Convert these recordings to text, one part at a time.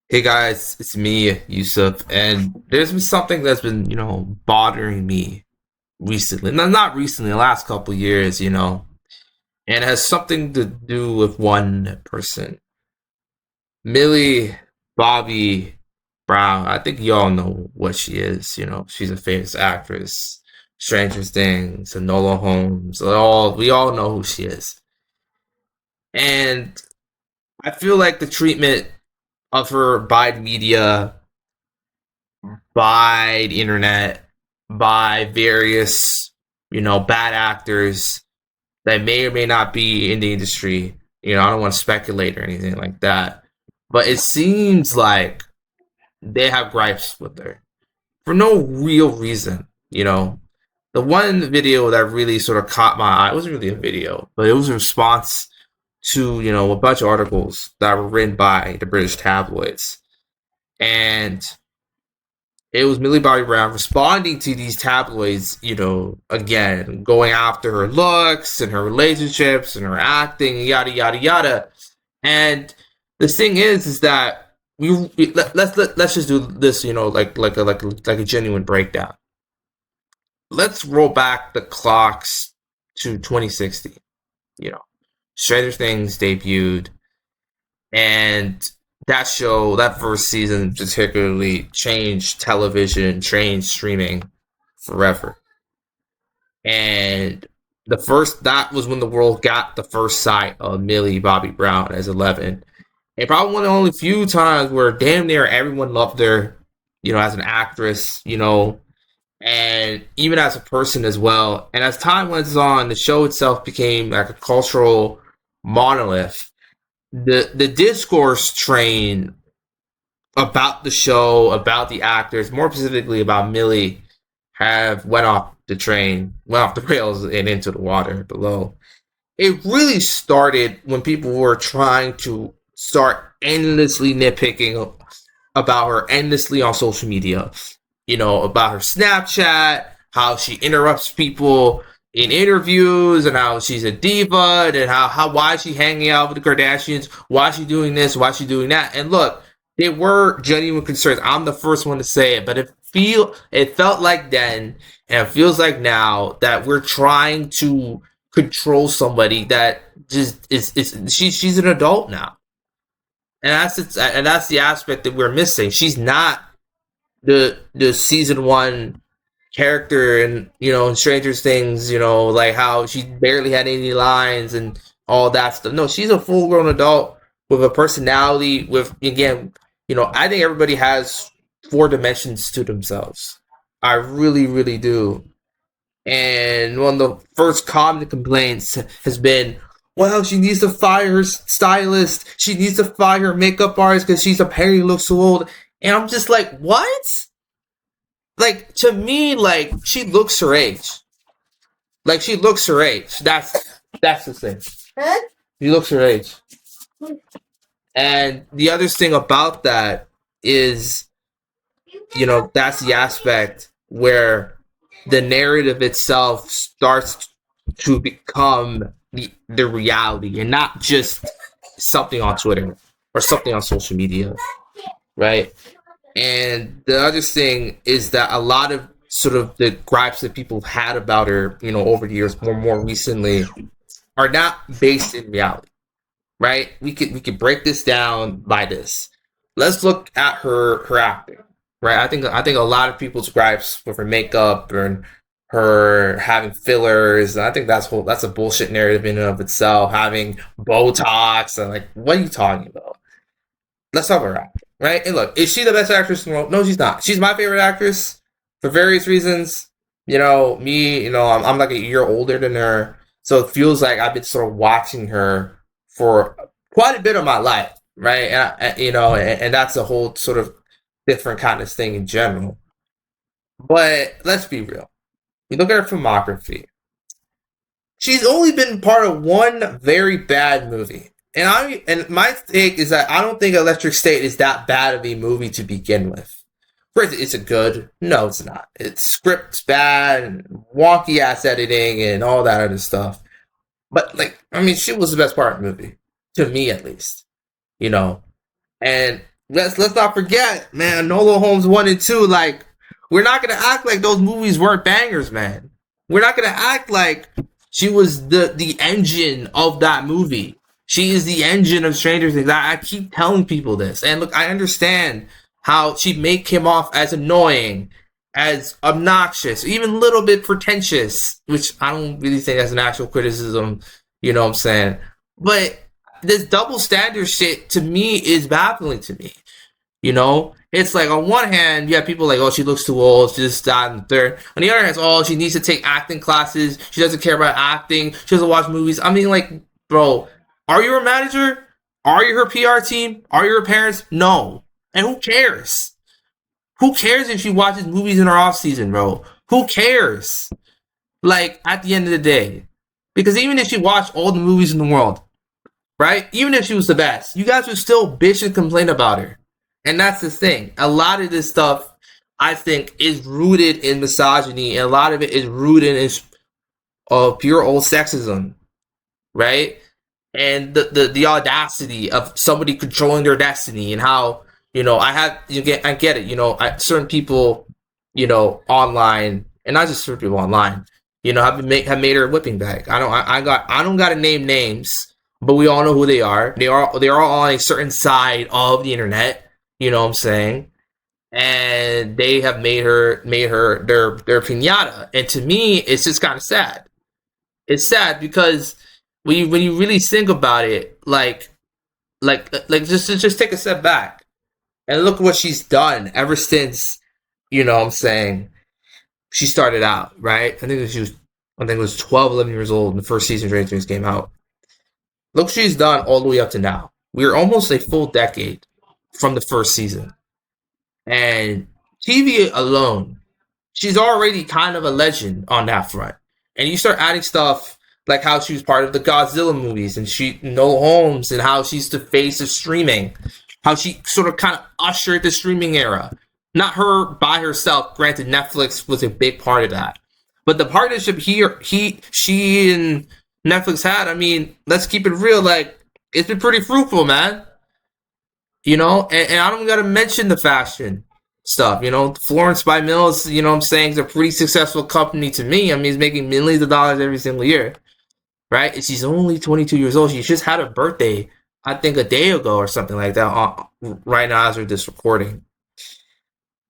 Hey guys, it's me, Yusuf, and there's been something that's been, bothering me recently. No, not recently, the last couple years, and it has something to do with one person. Millie Bobby Brown. I think y'all know what she is, she's a famous actress. Stranger Things, Enola Holmes, we all know who she is. And I feel like the treatment of her by the media, by the internet, by various, bad actors that may or may not be in the industry. I don't want to speculate or anything like that. But it seems like they have gripes with her for no real reason. The one video that really sort of caught my eye, it wasn't really a video, but it was a response to, a bunch of articles that were written by the British tabloids. And it was Millie Bobby Brown responding to these tabloids, again, going after her looks and her relationships and her acting, yada yada yada. And the thing is that let's just do this, like a genuine breakdown. Let's roll back the clocks to 2016. You know, Stranger Things debuted, and that first season particularly changed television, changed streaming forever. And that was when the world got the first sight of Millie Bobby Brown as 11. And probably one of the only few times where damn near everyone loved her, as an actress, and even as a person as well. And as time went on, the show itself became like a cultural monolith. The discourse train about the show, about the actors, more specifically about Millie, have went off the rails and into the water below. It really started when people were trying to start endlessly nitpicking about her endlessly on social media. About her Snapchat, how she interrupts people in interviews, and how she's a diva, and how why is she hanging out with the Kardashians? Why is she doing this? Why is she doing that? And look, there were genuine concerns. I'm the first one to say it, but it felt like then, and it feels like now that we're trying to control somebody that just is she's an adult now, and that's the aspect that we're missing. She's not the season one character and in Stranger Things, like how she barely had any lines and all that stuff. No, she's a full grown adult with a personality. With again, I think everybody has four dimensions to themselves. I really, really do. And one of the first common complaints has been, well, she needs to fire her stylist. She needs to fire her makeup artist because she's apparently looks so old. And I'm just like, what? Like, to me, like, she looks her age. Like, she looks her age. That's the thing. Huh? She looks her age. And the other thing about that is, that's the aspect where the narrative itself starts to become the reality and not just something on Twitter or something on social media, right? And the other thing is that a lot of sort of the gripes that people have had about her, over the years, more recently, are not based in reality, right? We could break this down by this. Let's look at her acting, right? I think a lot of people's gripes with her makeup and her having fillers. I think that's a bullshit narrative in and of itself. Having Botox and like, what are you talking about? Let's talk about her acting, right? And look, is she the best actress in the world? No, she's not. She's my favorite actress for various reasons. I'm like a year older than her, so it feels like I've been sort of watching her for quite a bit of my life, right? And that's a whole sort of different kind of thing in general. But let's be real. You look at her filmography. She's only been part of one very bad movie. And my take is that I don't think Electric State is that bad of a movie to begin with. First, is it good? No, it's not. Its script's bad and wonky ass editing and all that other stuff. But she was the best part of the movie, to me at least. And let's not forget, man. Nolo Holmes 1 and 2. Like, we're not gonna act like those movies weren't bangers, man. We're not gonna act like she was the engine of that movie. She is the engine of Stranger Things. I keep telling people this, and look, I understand how she make him off as annoying, as obnoxious, even a little bit pretentious, which I don't really think that's an actual criticism. You know what I'm saying? But this double standard shit to me is baffling to me. You know, it's like on one hand, you have people like, oh, she looks too old, she just died in the third. On the other hand, oh, she needs to take acting classes. She doesn't care about acting. She doesn't watch movies. I mean, like, bro, are you her manager? Are you her PR team? Are you her parents? No. And who cares? Who cares if she watches movies in her off season, bro? Who cares? Like, at the end of the day. Because even if she watched all the movies in the world, right? Even if she was the best, you guys would still bitch and complain about her. And that's the thing. A lot of this stuff, I think, is rooted in misogyny, and a lot of it is rooted in pure old sexism, right? And the audacity of somebody controlling their destiny, and how, I get it. Certain people, online, and not just certain people online, have made her a whipping bag. I don't got to name names, but we all know who they are. They are all on a certain side of the internet. You know what I'm saying? And they have made her their pinata. And to me, it's just kind of sad. It's sad because when you really think about it, just take a step back and look what she's done ever since, you know what I'm saying, she started out, right? I think it was 12, 11 years old when the first season of Stranger Things came out. Look what she's done all the way up to now. We're almost a full decade from the first season. And TV alone, she's already kind of a legend on that front. And you start adding stuff like how she was part of the Godzilla movies, and she Nola Holmes, and how she's the face of streaming, how she sort of kind of ushered the streaming era. Not her by herself. Granted, Netflix was a big part of that, but the partnership she and Netflix had. I mean, let's keep it real. Like, it's been pretty fruitful, man. And I don't gotta mention the fashion stuff. Florence by Mills, what I'm saying, is a pretty successful company to me. I mean, it's making millions of dollars every single year, right? And she's only 22 years old. She just had her birthday, I think, a day ago or something like that, right now as we're this recording.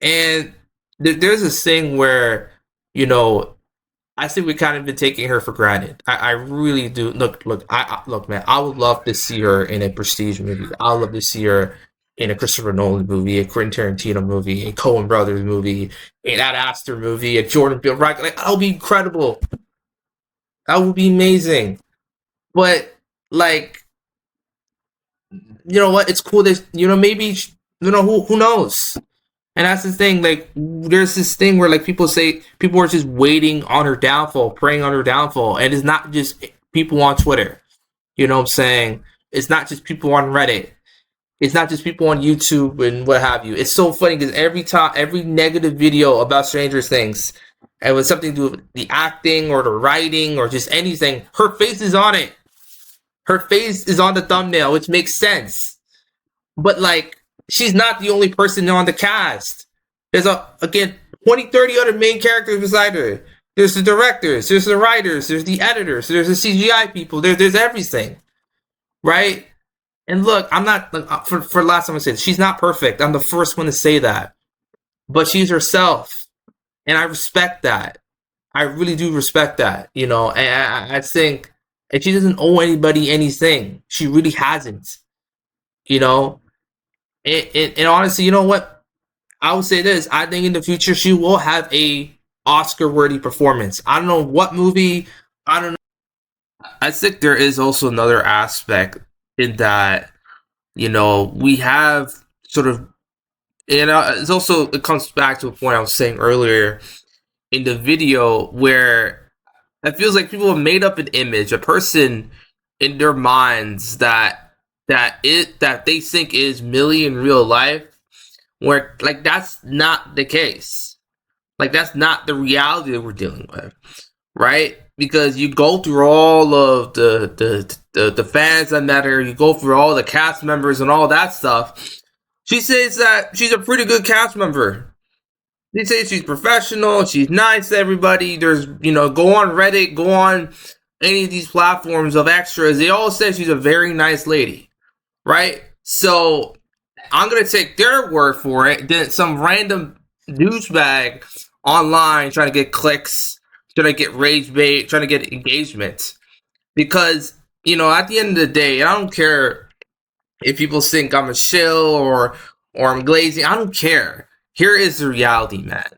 And there's this thing where, I think we kind of been taking her for granted. I really do. Look, man. I would love to see her in a prestige movie. I would love to see her in a Christopher Nolan movie, a Quentin Tarantino movie, a Coen Brothers movie, an Ad Astra movie, a Jordan Peele. Right? Like, that would be incredible. That would be amazing. But, like, you know what? It's cool that, maybe, who knows? And that's the thing. Like, there's this thing where, like, people say people are just waiting on her downfall, praying on her downfall, and it's not just people on Twitter. You know what I'm saying? It's not just people on Reddit. It's not just people on YouTube and what have you. It's so funny because every negative video about Stranger Things, and with something to do with the acting or the writing or just anything, her face is on it. Her face is on the thumbnail, which makes sense. But, like, she's not the only person on the cast. There's, 20, 30 other main characters beside her. There's the directors, there's the writers, there's the editors, there's the CGI people, there's everything. Right? And look, I'm not, for last time I said, she's not perfect. I'm the first one to say that. But she's herself. And I respect that. I really do respect that. And I think, and she doesn't owe anybody anything. She really hasn't. And honestly, you know what? I would say this. I think in the future she will have a Oscar-worthy performance. I don't know what movie. I don't know. I think there is also another aspect in that, we have sort of, and it comes back to a point I was saying earlier in the video, where it feels like people have made up an image, a person in their minds that they think is Millie in real life, where, like, that's not the case. Like, that's not the reality that we're dealing with, right? Because you go through all of the fans that met her, you go through all the cast members and all that stuff. She says that she's a pretty good cast member. They say she's professional, she's nice to everybody. There's, go on Reddit, go on any of these platforms of extras. They all say she's a very nice lady, right? So I'm gonna take their word for it. Then some random douchebag online trying to get clicks, trying to get rage bait, trying to get engagement. Because, at the end of the day, I don't care if people think I'm a shill or I'm glazing. I don't care. Here is the reality, man.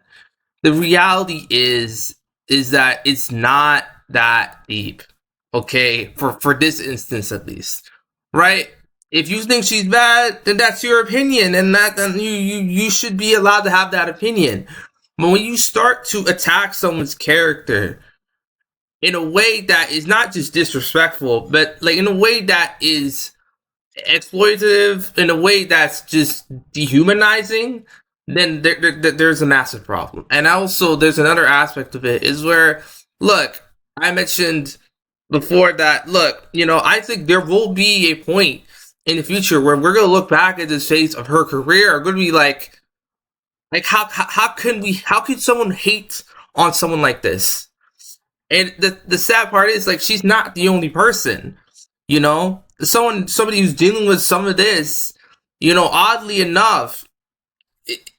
The reality is that it's not that deep. Okay, for this instance at least, right? If you think she's bad, then that's your opinion, and then you should be allowed to have that opinion. But when you start to attack someone's character in a way that is not just disrespectful, but like in a way that is exploitative, in a way that's just dehumanizing, then there's a massive problem. And also, there's another aspect of it is where, look, I mentioned before that, look, I think there will be a point in the future where we're going to look back at this phase of her career, are going to be like how can someone hate on someone like this? And the sad part is, like, she's not the only person, somebody who's dealing with some of this, oddly enough,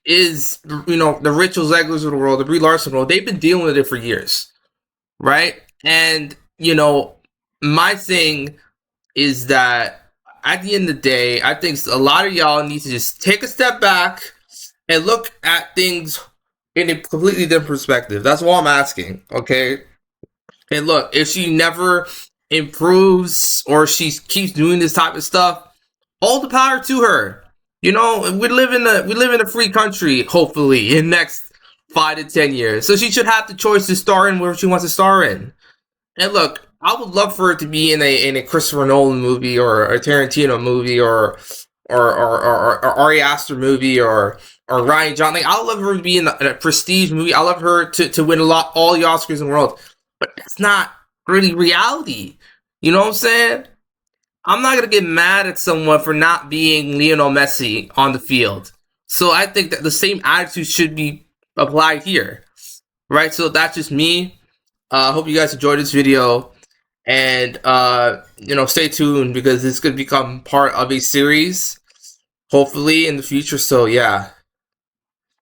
is, the Rachel Zeglers of the world, the Brie Larson of the world. They've been dealing with it for years, right? And, my thing is that at the end of the day, I think a lot of y'all need to just take a step back and look at things in a completely different perspective. That's all I'm asking, okay? And look, if she never improves or she keeps doing this type of stuff, all the power to her. We live in a free country, hopefully, in the next 5 to 10 years. So she should have the choice to star in where she wants to star in. And look, I would love for it to be in a Christopher Nolan movie or a Tarantino movie or Ari Aster movie or Ryan Johnson. Like, I would love her to be in a prestige movie. I love her to win all the Oscars in the world. But that's not really reality. You know what I'm saying? I'm not going to get mad at someone for not being Lionel Messi on the field. So I think that the same attitude should be applied here. Right? So that's just me. I hope you guys enjoyed this video. And, stay tuned because this could become part of a series, hopefully, in the future. So, yeah.